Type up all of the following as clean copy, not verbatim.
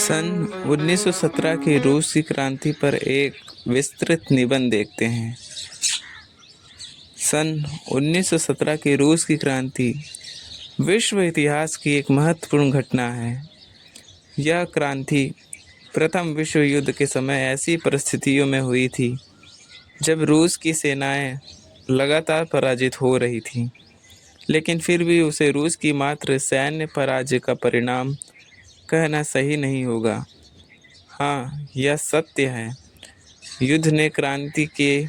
सन 1917 की रूस की क्रांति पर एक विस्तृत निबंध देखते हैं। सन 1917 की रूस की क्रांति विश्व इतिहास की एक महत्वपूर्ण घटना है। यह क्रांति प्रथम विश्व युद्ध के समय ऐसी परिस्थितियों में हुई थी जब रूस की सेनाएं लगातार पराजित हो रही थीं, लेकिन फिर भी उसे रूस की मात्र सैन्य पराजय का परिणाम कहना सही नहीं होगा। हाँ, यह सत्य है। युद्ध ने क्रांति के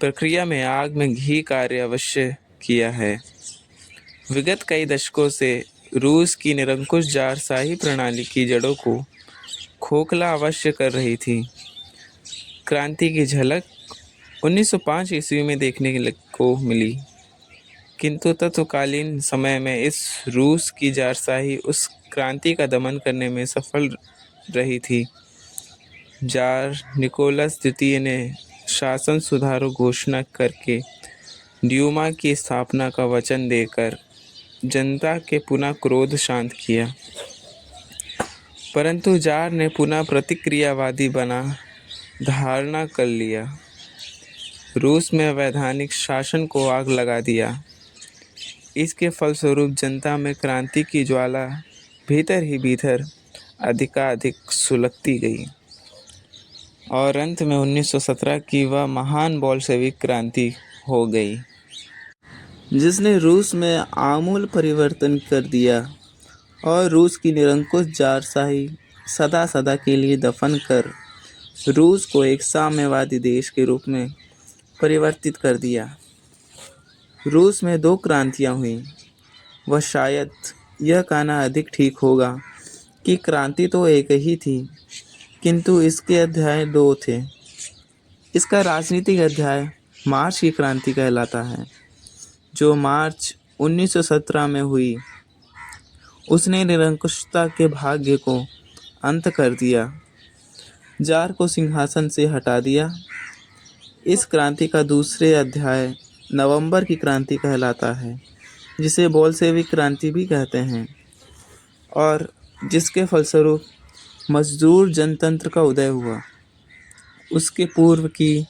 प्रक्रिया में आग में घी कार्य अवश्य किया है। विगत कई दशकों से रूस की निरंकुश जारशाही प्रणाली की जड़ों को खोखला अवश्य कर रही थी। क्रांति की झलक 1905 ईस्वी में देखने को मिली, किंतु तत्कालीन समय में इस रूस की जारशाही उस क्रांति का दमन करने में सफल रही थी। जार निकोलस द्वितीय ने शासन सुधारों घोषणा करके ड्यूमा की स्थापना का वचन देकर जनता के पुनः क्रोध शांत किया, परंतु जार ने पुनः प्रतिक्रियावादी बना धारणा कर लिया। रूस में वैधानिक शासन को आग लगा दिया। इसके फलस्वरूप जनता में क्रांति की ज्वाला भीतर ही भीतर अधिकाधिक सुलगती गई और अंत में 1917 की वह महान बोल्शेविक क्रांति हो गई, जिसने रूस में आमूल परिवर्तन कर दिया और रूस की निरंकुश जारशाही सदा सदा के लिए दफन कर रूस को एक साम्यवादी देश के रूप में परिवर्तित कर दिया। रूस में दो क्रांतियां हुई। वह शायद यह कहना अधिक ठीक होगा कि क्रांति तो एक ही थी, किंतु इसके अध्याय दो थे। इसका राजनीतिक अध्याय मार्च की क्रांति कहलाता है, जो मार्च 1917 में हुई। उसने निरंकुशता के भाग्य को अंत कर दिया, जार को सिंहासन से हटा दिया। इस क्रांति का दूसरे अध्याय नवंबर की क्रांति कहलाता है, जिसे बोल्शेविक क्रांति भी कहते हैं, और जिसके फलस्वरूप मजदूर जनतंत्र का उदय हुआ। उसके पूर्व की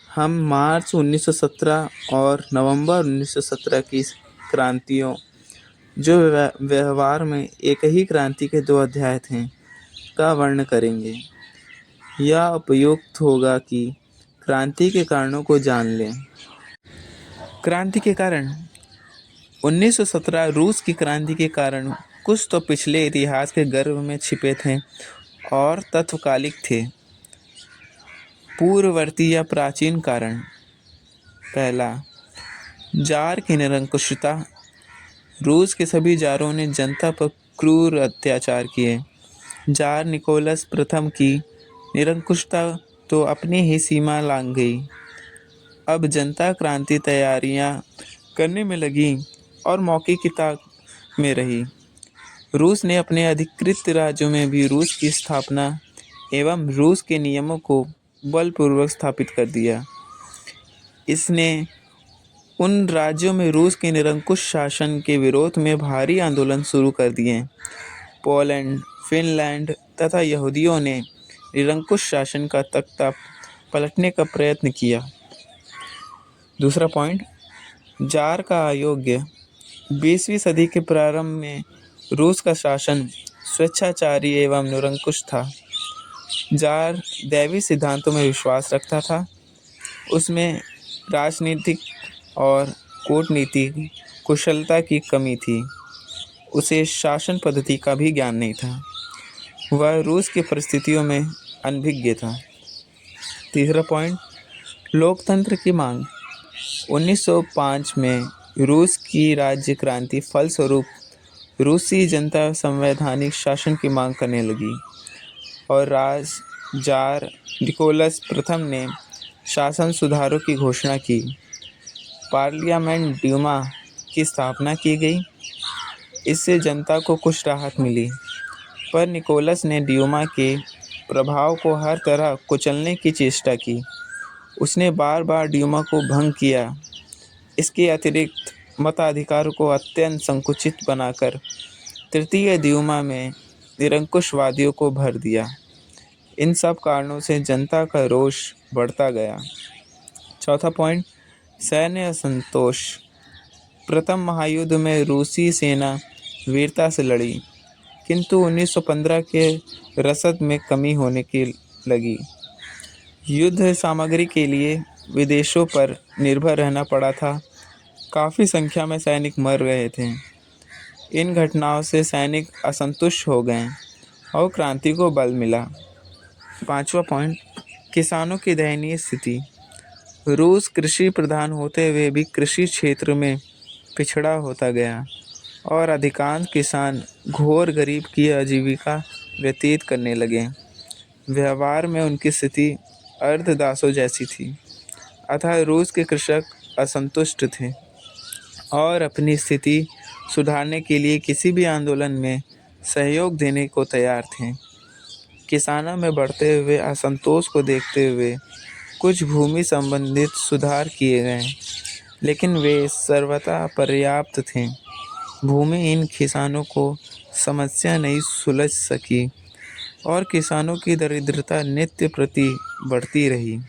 हम मार्च 1917 और नवंबर 1917 की क्रांतियों, जो व्यवहार में एक ही क्रांति के दो अध्याय थे, का वर्णन करेंगे। यह उपयुक्त होगा कि क्रांति के कारणों को जान लें। क्रांति के कारण 1917 रूस की क्रांति के कारण कुछ तो पिछले इतिहास के गर्भ में छिपे थे और तत्कालिक थे। पूर्ववर्ती या प्राचीन कारण। पहला, जार की निरंकुशता। रूस के सभी जारों ने जनता पर क्रूर अत्याचार किए। जार निकोलस प्रथम की निरंकुशता तो अपनी ही सीमा लांघ गई। अब जनता क्रांति तैयारियां करने में लगी और मौके की ताक में रही। रूस ने अपने अधिकृत राज्यों में भी रूस की स्थापना एवं रूस के नियमों को बलपूर्वक स्थापित कर दिया। इसने उन राज्यों में रूस के निरंकुश शासन के विरोध में भारी आंदोलन शुरू कर दिए। पोलैंड, फिनलैंड तथा यहूदियों ने निरंकुश शासन का तख्ता पलटने का प्रयत्न किया। दूसरा पॉइंट, जार का अयोग्य। 20वीं सदी के प्रारंभ में रूस का शासन स्वेच्छाचारी एवं निरंकुश था। जार दैवी सिद्धांतों में विश्वास रखता था। उसमें राजनीतिक और कूटनीतिक कुशलता की कमी थी। उसे शासन पद्धति का भी ज्ञान नहीं था। वह रूस की परिस्थितियों में अनभिज्ञ था। तीसरा पॉइंट, लोकतंत्र की मांग। 1905 में रूस की राज्य क्रांति फलस्वरूप रूसी जनता संवैधानिक शासन की मांग करने लगी और जार निकोलस प्रथम ने शासन सुधारों की घोषणा की। पार्लियामेंट ड्यूमा की स्थापना की गई। इससे जनता को कुछ राहत मिली, पर निकोलस ने ड्यूमा के प्रभाव को हर तरह कुचलने की चेष्टा की। उसने बार बार ड्यूमा को भंग किया। इसके अतिरिक्त मताधिकार को अत्यंत संकुचित बनाकर तृतीय ड्यूमा में निरंकुशवादियों को भर दिया। इन सब कारणों से जनता का रोष बढ़ता गया। चौथा पॉइंट, सैन्य असंतोष। प्रथम महायुद्ध में रूसी सेना वीरता से लड़ी, किंतु 1915 के रसद में कमी होने की लगी। युद्ध सामग्री के लिए विदेशों पर निर्भर रहना पड़ा था। काफ़ी संख्या में सैनिक मर गए थे। इन घटनाओं से सैनिक असंतुष्ट हो गए और क्रांति को बल मिला। पांचवा पॉइंट, किसानों की दयनीय स्थिति। रूस कृषि प्रधान होते हुए भी कृषि क्षेत्र में पिछड़ा होता गया और अधिकांश किसान घोर गरीब की आजीविका व्यतीत करने लगे। व्यवहार में उनकी स्थिति अर्धदासों जैसी थी। अतः रूस के कृषक असंतुष्ट थे और अपनी स्थिति सुधारने के लिए किसी भी आंदोलन में सहयोग देने को तैयार थे। किसानों में बढ़ते हुए असंतोष को देखते हुए कुछ भूमि संबंधित सुधार किए गए, लेकिन वे सर्वथा पर्याप्त थे। भूमिहीन किसानों को समस्या नहीं सुलझ सकी और किसानों की दरिद्रता नित्य प्रति बढ़ती रही।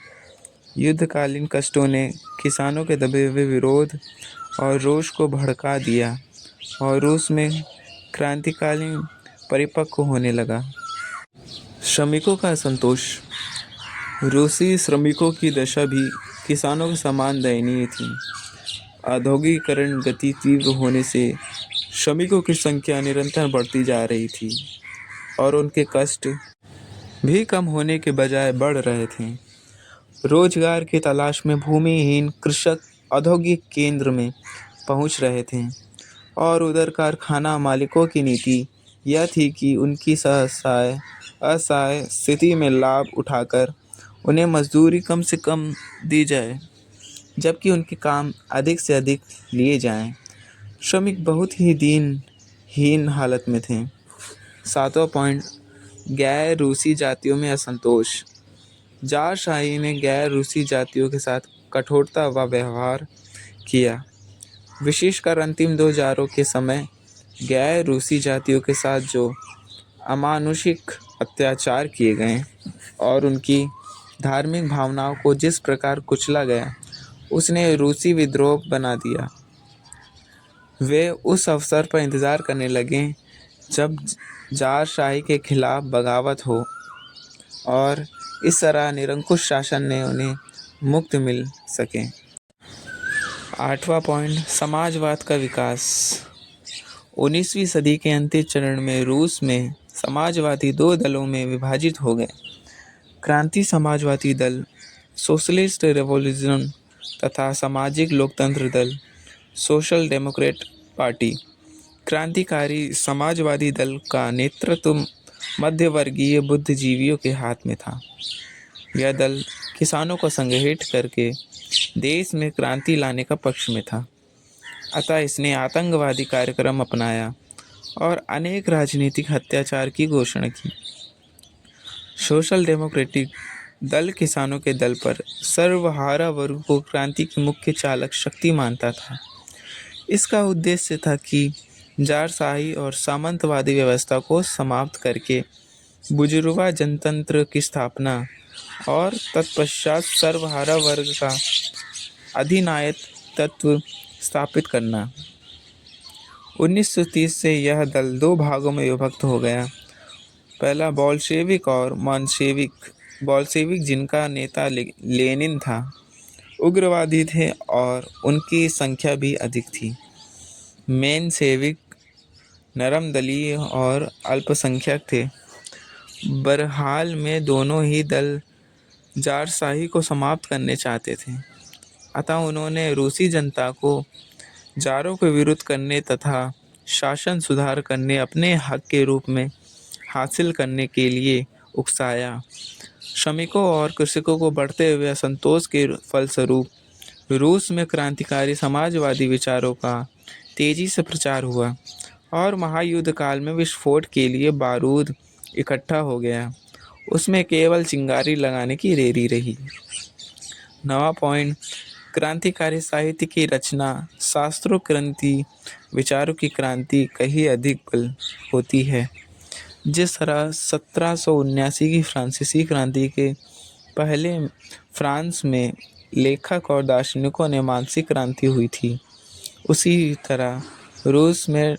युद्धकालीन कष्टों ने किसानों के दबे हुए विरोध और रोष को भड़का दिया और रूस में क्रांतिकालीन परिपक्व होने लगा। श्रमिकों का असंतोष। रूसी श्रमिकों की दशा भी किसानों के समान दयनीय थी। औद्योगिकीकरण गति तीव्र होने से श्रमिकों की संख्या निरंतर बढ़ती जा रही थी और उनके कष्ट भी कम होने के बजाय बढ़ रहे थे। रोजगार की तलाश में भूमिहीन कृषक औद्योगिक केंद्र में पहुंच रहे थे और उधर कारखाना मालिकों की नीति यह थी कि उनकी असहाय स्थिति में लाभ उठाकर उन्हें मजदूरी कम से कम दी जाए, जबकि उनके काम अधिक से अधिक लिए जाएं। श्रमिक बहुत ही दीनहीन हालत में थे। सातवां पॉइंट, गैर रूसी जातियों में असंतोष। ज़ारशाही ने गैर रूसी जातियों के साथ कठोरता व व्यवहार किया। विशेषकर अंतिम 2 जारों के समय गैर रूसी जातियों के साथ जो अमानुषिक अत्याचार किए गए और उनकी धार्मिक भावनाओं को जिस प्रकार कुचला गया, उसने रूसी विद्रोह बना दिया। वे उस अवसर पर इंतज़ार करने लगे जब ज़ारशाही के खिलाफ बगावत हो और इस तरह निरंकुश शासन ने उन्हें मुक्त मिल सके। आठवां पॉइंट, समाजवाद का विकास। 19वीं सदी के अंतिम चरण में रूस में समाजवादी 2 दलों में विभाजित हो गए। क्रांति समाजवादी दल, सोशलिस्ट रिवॉल्यूशन तथा सामाजिक लोकतंत्र दल, सोशल डेमोक्रेट पार्टी। क्रांतिकारी समाजवादी दल का नेतृत्व मध्यवर्गीय बुद्धिजीवियों के हाथ में था। यह दल किसानों को संगठित करके देश में क्रांति लाने का पक्ष में था। अतः इसने आतंकवादी कार्यक्रम अपनाया और अनेक राजनीतिक अत्याचार की घोषणा की। सोशल डेमोक्रेटिक दल किसानों के दल पर सर्वहारा वर्ग को क्रांति की मुख्य चालक शक्ति मानता था। इसका उद्देश्य था कि ज़ारशाही और सामंतवादी व्यवस्था को समाप्त करके बुजुर्गवा जनतंत्र की स्थापना और तत्पश्चात सर्वहारा वर्ग का अधिनायक तत्व स्थापित करना। 1930 से यह दल 2 भागों में विभक्त हो गया। पहला बोल्शेविक और मंशेविक। बोल्शेविक, जिनका नेता लेनिन था, उग्रवादी थे और उनकी संख्या भी अधिक थी। मेनशेविक नरम दलीय और अल्पसंख्यक थे। बहरहाल में दोनों ही दल ज़ारशाही को समाप्त करने चाहते थे। अतः उन्होंने रूसी जनता को ज़ारों के विरुद्ध करने तथा शासन सुधार करने अपने हक के रूप में हासिल करने के लिए उकसाया। श्रमिकों और कृषकों को बढ़ते हुए असंतोष के फलस्वरूप रूस में क्रांतिकारी समाजवादी विचारों का तेजी से प्रचार हुआ और महायुद्ध काल में विस्फोट के लिए बारूद इकट्ठा हो गया। उसमें केवल चिंगारी लगाने की देरी रही। 9वां पॉइंट, क्रांतिकारी साहित्य की रचना। शास्त्रों क्रांति विचारों की क्रांति कहीं अधिक बल होती है। जिस तरह 1779 की फ्रांसीसी क्रांति के पहले फ्रांस में लेखक और दार्शनिकों ने मानसिक क्रांति हुई थी, उसी तरह रूस में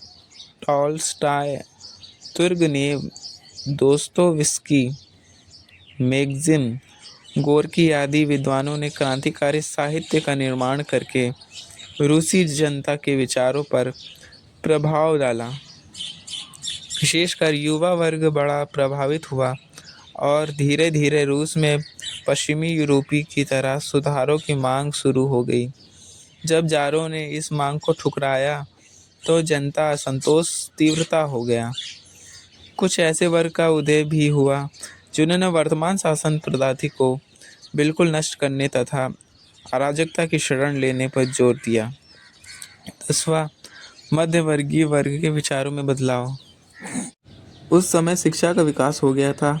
टॉल्स्टॉय, तुर्गनेव, दोस्तोयेव्स्की, मैगजिम गोर्की आदि विद्वानों ने क्रांतिकारी साहित्य का निर्माण करके रूसी जनता के विचारों पर प्रभाव डाला। विशेषकर युवा वर्ग बड़ा प्रभावित हुआ और धीरे धीरे रूस में पश्चिमी यूरोपी की तरह सुधारों की मांग शुरू हो गई। जब जारों ने इस मांग को ठुकराया तो जनता असंतोष तीव्रता हो गया। कुछ ऐसे वर्ग का उदय भी हुआ जिन्होंने वर्तमान शासन पद्धति को बिल्कुल नष्ट करने तथा अराजकता की शरण लेने पर जोर दिया। 10वां, मध्यवर्गीय वर्ग के विचारों में बदलाव। उस समय शिक्षा का विकास हो गया था,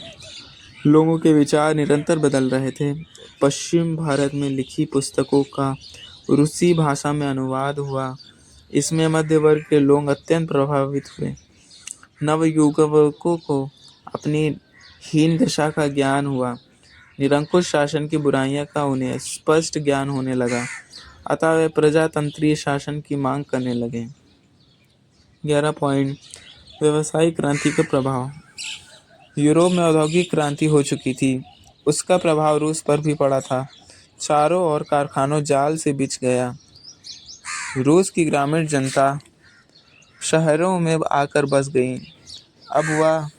लोगों के विचार निरंतर बदल रहे थे। पश्चिम भारत में लिखी पुस्तकों का रूसी भाषा में अनुवाद हुआ, इसमें मध्य वर्ग के लोग अत्यंत प्रभावित हुए। नवयुवकों को अपनी हीन दशा का ज्ञान हुआ, निरंकुश शासन की बुराइयां का उन्हें स्पष्ट ज्ञान होने लगा, अतः वे प्रजातंत्रीय शासन की मांग करने लगे। 11 पॉइंट, व्यावसायिक क्रांति का प्रभाव। यूरोप में औद्योगिक क्रांति हो चुकी थी, उसका प्रभाव रूस पर भी पड़ा था। चारों ओर कारखानों जाल से बिछ गया। रूस की ग्रामीण जनता शहरों में आकर बस गई। अब वह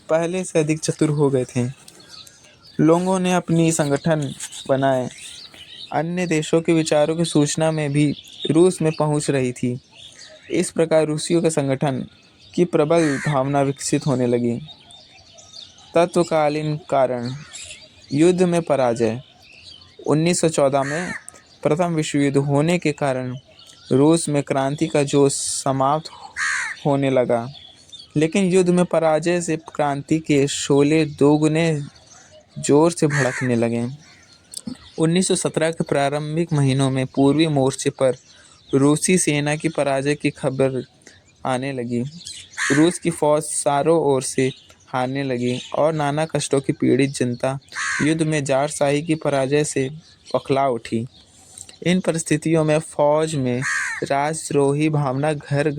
पहले से अधिक चतुर हो गए थे। लोगों ने अपनी संगठन बनाए। अन्य देशों के विचारों की सूचना में भी रूस में पहुंच रही थी। इस प्रकार रूसियों के संगठन की प्रबल भावना विकसित होने लगी। तत्कालीन कारण। युद्ध में पराजय। 1914 में प्रथम विश्व युद्ध होने के कारण रूस में क्रांति का जोश समाप्त होने लगा, लेकिन युद्ध में पराजय से क्रांति के शोले दोगुने जोर से भड़कने लगे। 1917 के प्रारंभिक महीनों में पूर्वी मोर्चे पर रूसी सेना की पराजय की खबर आने लगी। रूस की फौज चारों ओर से हारने लगी और नाना कष्टों की पीड़ित जनता युद्ध में जारशाही की पराजय से बौखला उठी। इन परिस्थितियों में फौज में राजद्रोही भावना घर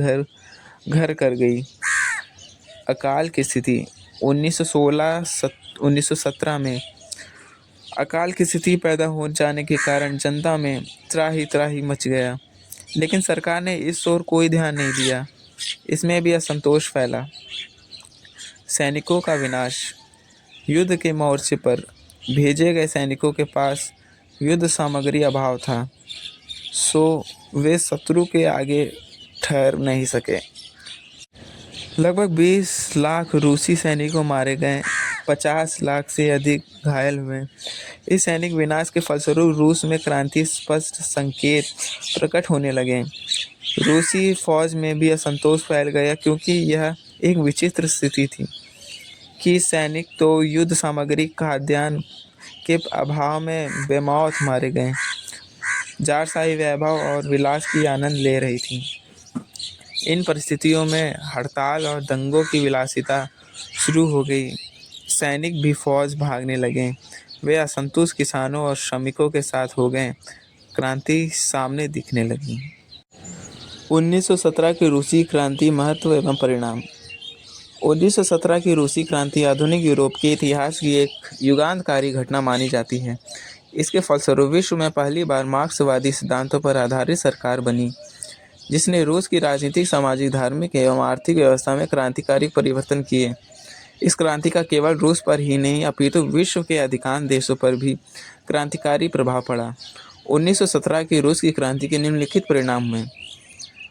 कर गई। अकाल की स्थिति। 1917 में अकाल की स्थिति पैदा हो जाने के कारण जनता में त्राही मच गया, लेकिन सरकार ने इस ओर कोई ध्यान नहीं दिया। इसमें भी असंतोष फैला। सैनिकों का विनाश। युद्ध के मोर्चे पर भेजे गए सैनिकों के पास युद्ध सामग्री अभाव था, सो वे शत्रु के आगे ठहर नहीं सके। लगभग 20 लाख रूसी सैनिकों मारे गए, 50 लाख से अधिक घायल हुए। इस सैनिक विनाश के फलस्वरूप रूस में क्रांति स्पष्ट संकेत प्रकट होने लगे। रूसी फौज में भी असंतोष फैल गया, क्योंकि यह एक विचित्र स्थिति थी कि सैनिक तो युद्ध सामग्री खाद्यान्न के अभाव में बेमौत मारे गए, जारशाही वैभव और विलास की आनंद ले रही थी। इन परिस्थितियों में हड़ताल और दंगों की विलासिता शुरू हो गई। सैनिक भी फौज भागने लगे। वे असंतुष्ट किसानों और श्रमिकों के साथ हो गए। क्रांति सामने दिखने लगी। 1917 की रूसी क्रांति महत्व एवं परिणाम। 1917 की रूसी क्रांति आधुनिक यूरोप के इतिहास की एक युगांतकारी घटना मानी जाती है। इसके फलस्वरूप विश्व में पहली बार मार्क्सवादी सिद्धांतों पर आधारित सरकार बनी, जिसने रूस की राजनीतिक, सामाजिक, धार्मिक एवं आर्थिक व्यवस्था में क्रांतिकारी परिवर्तन किए। इस क्रांति का केवल रूस पर ही नहीं अपितु विश्व के अधिकांश देशों पर भी क्रांतिकारी प्रभाव पड़ा। 1917 की रूस की क्रांति के निम्नलिखित परिणाम में।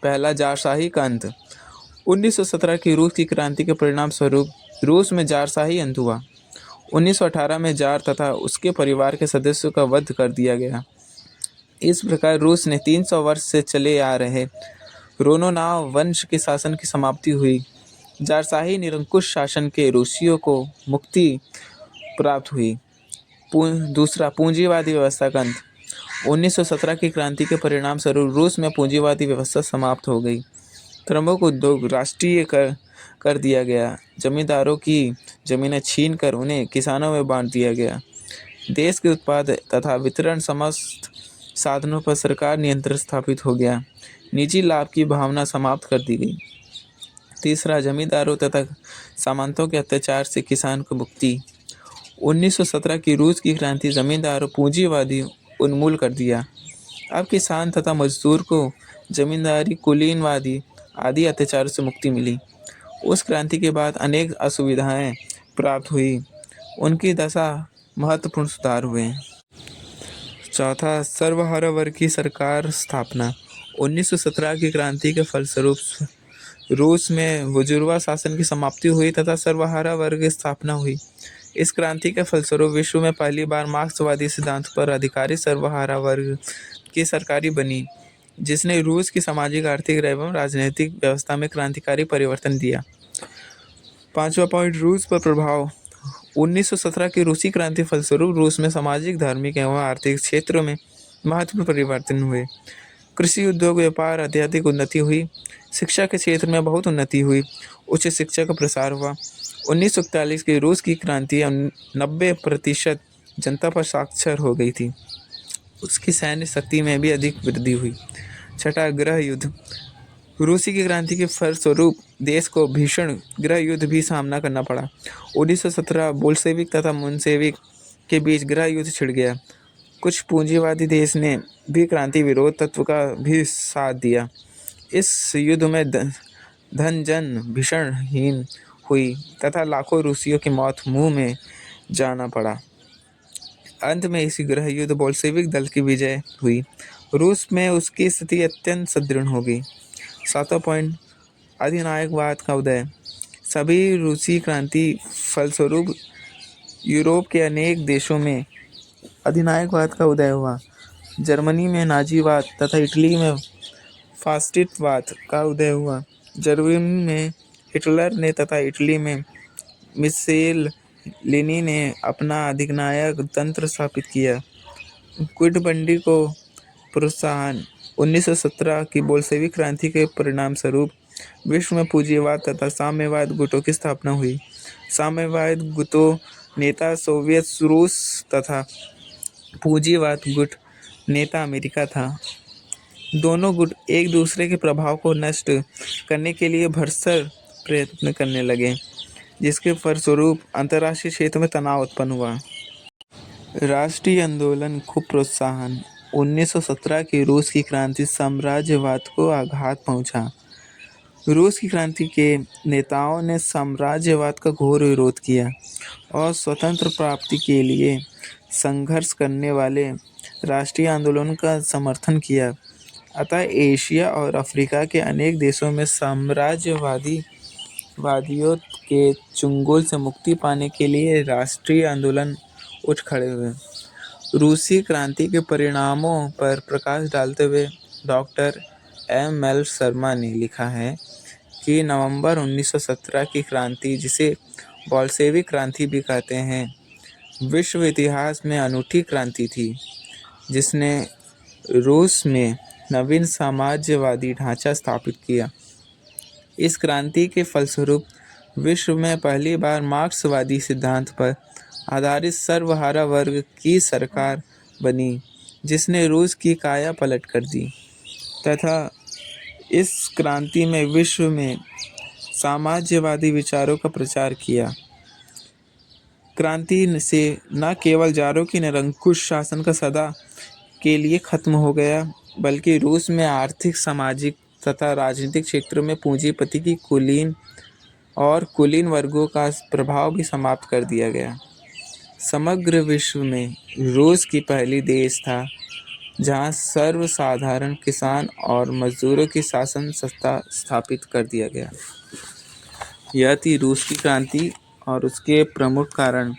पहला, जारशाही का अंत। 1917 की रूस की क्रांति के परिणाम स्वरूप रूस में जारशाही अंत हुआ। 1918 में जार तथा उसके परिवार के सदस्यों का वध कर दिया गया। इस प्रकार रूस ने 300 वर्ष से चले आ रहे रोमानोव वंश के शासन की समाप्ति हुई। जारशाही निरंकुश शासन के रूसियों को मुक्ति प्राप्त हुई। दूसरा, पूंजीवादी व्यवस्था का अंत। 1917 की क्रांति के परिणाम स्वरूप रूस में पूंजीवादी व्यवस्था समाप्त हो गई। प्रमुख उद्योग कर दिया गया। जमींदारों की जमीनें छीनकर उन्हें किसानों में बांट दिया गया। देश के उत्पाद तथा वितरण समस्त साधनों पर सरकार नियंत्रण स्थापित हो गया। निजी लाभ की भावना समाप्त कर दी गई। तीसरा, जमींदारों तथा सामंतों के अत्याचार से किसान को मुक्ति। 1917 की रूस की क्रांति जमींदारों पूंजीवादी उन्मूल कर दिया। अब किसान तथा मजदूर को जमींदारी कुलीनवादी आदि अत्याचारों से मुक्ति मिली। उस क्रांति के बाद अनेक असुविधाएं प्राप्त हुई। उनकी दशा महत्वपूर्ण सुधार हुए। चौथा, सर्वहारा वर्ग की सरकार स्थापना। 1917 की क्रांति के फलस्वरूप रूस में बुर्जुआ शासन की समाप्ति हुई तथा सर्वहारा वर्ग की स्थापना हुई। इस क्रांति के फलस्वरूप विश्व में पहली बार मार्क्सवादी सिद्धांत पर आधारित सर्वहारा वर्ग की सरकार बनी, जिसने रूस की सामाजिक, आर्थिक एवं राजनीतिक व्यवस्था में क्रांतिकारी परिवर्तन दिया। पांचवा पॉइंट, रूस पर प्रभाव। 1917 की रूसी क्रांति फलस्वरूप रूस में सामाजिक, धार्मिक एवं आर्थिक क्षेत्रों में महत्वपूर्ण परिवर्तन हुए। कृषि, उद्योग, व्यापार अत्यधिक उन्नति हुई। शिक्षा के क्षेत्र में बहुत उन्नति हुई। उच्च शिक्षा का प्रसार हुआ। 1941 की रूस की क्रांति 90% जनता पर साक्षर हो गई थी। उसकी सैन्य शक्ति में भी अधिक वृद्धि हुई। छठा, गृह युद्ध। रूसी की क्रांति के फलस्वरूप देश को भीषण गृह युद्ध भी सामना करना पड़ा। 1917 बोल्शेविक तथा मुन्शेविक के बीच गृह युद्ध छिड़ गया। कुछ पूंजीवादी देश ने भी क्रांति विरोध तत्व का भी साथ दिया। इस युद्ध में धन जन भीषणहीन हुई तथा लाखों रूसियों की मौत मुंह में जाना पड़ा। अंत में इसी गृह युद्ध बोल्शेविक दल की विजय हुई। रूस में उसकी स्थिति अत्यंत सुदृढ़ हो गई। सातवां पॉइंट, अधिनायकवाद का उदय। सभी रूसी क्रांति फलस्वरूप यूरोप के अनेक देशों में अधिनायकवाद का उदय हुआ। जर्मनी में नाजीवाद तथा इटली में फासिस्टवाद का उदय हुआ। जर्मनी में हिटलर ने तथा इटली में मुसोलिनी ने अपना अधिनायक तंत्र स्थापित किया। गुटबंदी को प्रोत्साहन। 1917 की बोल्शेविक क्रांति के परिणाम स्वरूप विश्व में पूंजीवाद तथा साम्यवाद गुटों की स्थापना हुई। साम्यवाद गुटों नेता सोवियत रूस तथा पूंजीवाद गुट नेता अमेरिका था। दोनों गुट एक दूसरे के प्रभाव को नष्ट करने के लिए भरसक प्रयत्न करने लगे, जिसके फलस्वरूप अंतर्राष्ट्रीय क्षेत्र में तनाव उत्पन्न हुआ। राष्ट्रीय आंदोलन को प्रोत्साहन। 1917 की रूस की क्रांति साम्राज्यवाद को आघात पहुंचा। रूस की क्रांति के नेताओं ने साम्राज्यवाद का घोर विरोध किया और स्वतंत्र प्राप्ति के लिए संघर्ष करने वाले राष्ट्रीय आंदोलन का समर्थन किया। अतः एशिया और अफ्रीका के अनेक देशों में साम्राज्यवादियों के चंगुल से मुक्ति पाने के लिए राष्ट्रीय आंदोलन उठ खड़े हुए। रूसी क्रांति के परिणामों पर प्रकाश डालते हुए डॉक्टर M.L. शर्मा ने लिखा है कि नवंबर 1917 की क्रांति, जिसे बोल्शेविक क्रांति भी कहते हैं, विश्व इतिहास में अनूठी क्रांति थी, जिसने रूस में नवीन साम्राज्यवादी ढांचा स्थापित किया। इस क्रांति के फलस्वरूप विश्व में पहली बार मार्क्सवादी सिद्धांत पर आधारित सर्वहारा वर्ग की सरकार बनी, जिसने रूस की काया पलट कर दी तथा इस क्रांति में विश्व में साम्राज्यवादी विचारों का प्रचार किया। क्रांति से न केवल जारों की निरंकुश शासन का सदा के लिए खत्म हो गया, बल्कि रूस में आर्थिक, सामाजिक तथा राजनीतिक क्षेत्रों में पूंजीपति की कुलीन वर्गों का प्रभाव भी समाप्त कर दिया गया। समग्र विश्व में रूस की पहली देश था जहां सर्वसाधारण किसान और मजदूरों की शासन सत्ता स्थापित कर दिया गया। यह थी रूस की क्रांति और उसके प्रमुख कारण।